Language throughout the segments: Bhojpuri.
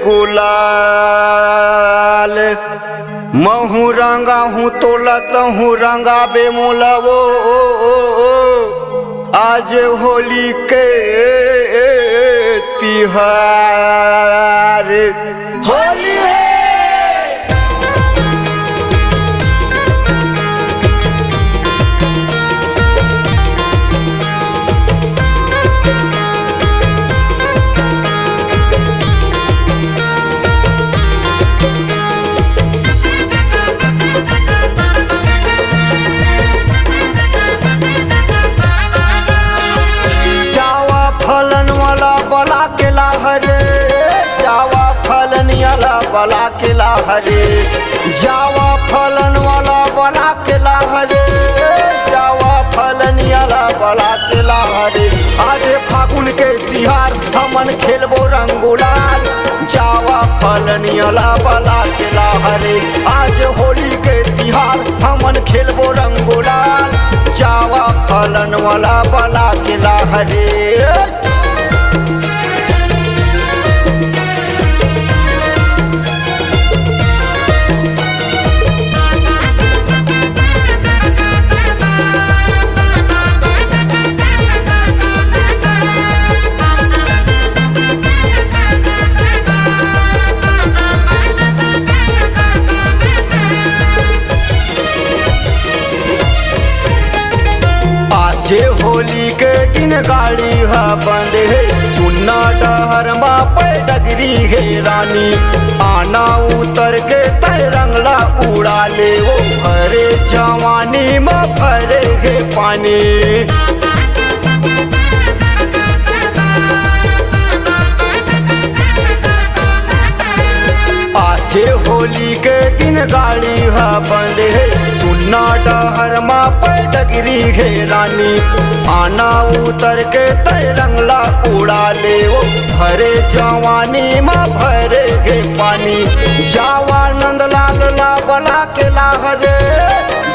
गुलाल। महू रंगा हूँ तोलत हूँ रंगा बेमोलवो, आज होली के तिहार। होली है बला के लाहरे, जावा फलन वाला बला के लाहरे, जावा फलन वाला बला के लाहरे, जावा फलन वाला बला के लाहरे। आज फागुन के तिहार हमन खेलबो रंगुलाल, जावा फलन वाला बला के लाहरे। आज होली के तिहार हमन खेलबो रंगुलाल, जावा फलन वाला बला के लाहरे। जे होली के दिन गाड़ी हा बंद है, सुन्ना डहर मा पे डगरी है रानी। आना उतर के तय रंगला उड़ा ले, वो भरे जवानी में भरे है पानी। आजे होली के दिन गाड़ी हा बंद है, सुन्ना डहर मा पे डगरी है रानी। आना उतर के तय रंगला उड़ा ले, वो भरे जवानी मा भरे है पानी। जावा नंदलाल ला बला के लाहरे,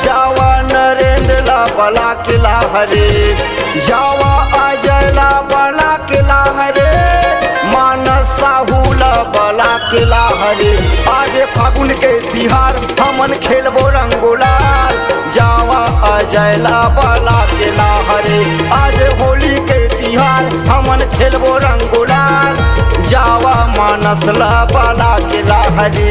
जावा नरेंद्र ला बला के लाहरे, जावा अजय ला बला के लाहरे, मानस साहू ला बला के लाहरे। आज फागुन के तिहार हमन खेलबो रंगुलाल, जावा अजय ला बला के लाहरे। आज होली के तिहार हमन खेलबो रंगुलाल, जावा मानस ला बला के लाहरे।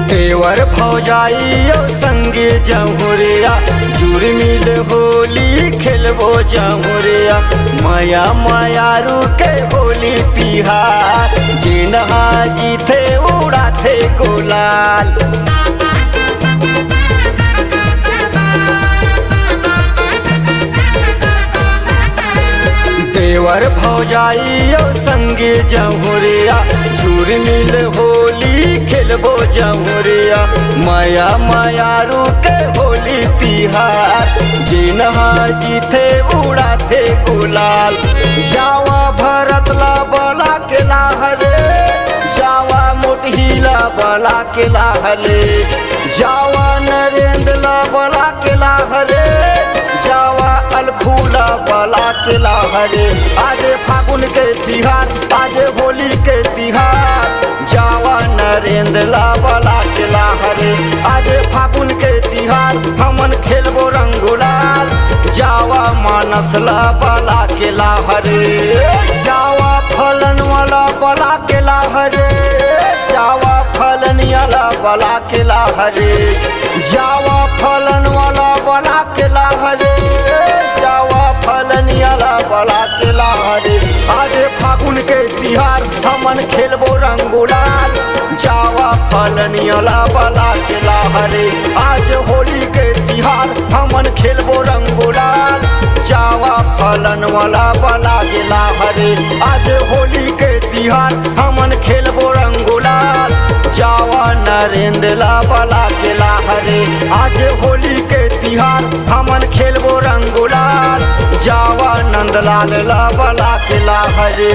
देवर भौजाइयो संगे जहुरिया, जुर्मिल होली खेलबो जहुरिया। माया मायारू के होली तिहार, जिनहा जीते उड़ाते गुलाल। देवर भौजाइयो संगे जहुरिया, जुर्मिल होली खेलबो जहुरिया। माया मायारू के होली तिहार, जिनहा जीते उड़ाते गुलाल। जावा भरत ला बला के लाहरे, जावा मोटहीला बला के लाहरे, जावा नरेंद्र ला बला के लाहरे, जावा अलखूला बला के लाहरे। आज फागुन के तिहार, आज होली के तिहार, जावा नरेंद्र ला बला के लाहरे। आज फागुन के तिहार हमन खेलबो रंगुलाल, जावा मानस ला बला के लाहरे। जावा फलन वाला बला के लाहरे, जावा फलन वाला बला के लाहरे, जावा फलन वाला बला के लाहरे, जावा फलन वाला बला के लाहरे। आज फागुन के तिहार हमन खेलबो रंगुलाल, जावा फलन वाला बला के लाहरे। आज होली के तिहार हमन खेलबो रंगुलाल, जावा फलन वाला बला के लाहरे। आज होली के तिहार हमन खेलबो रंगुलाल, जावा नरेंद्र ला बला आज होली के तिहार हमन खेलबो रंग गुलाल, जावा नंदलाल ला बला के ला हरे।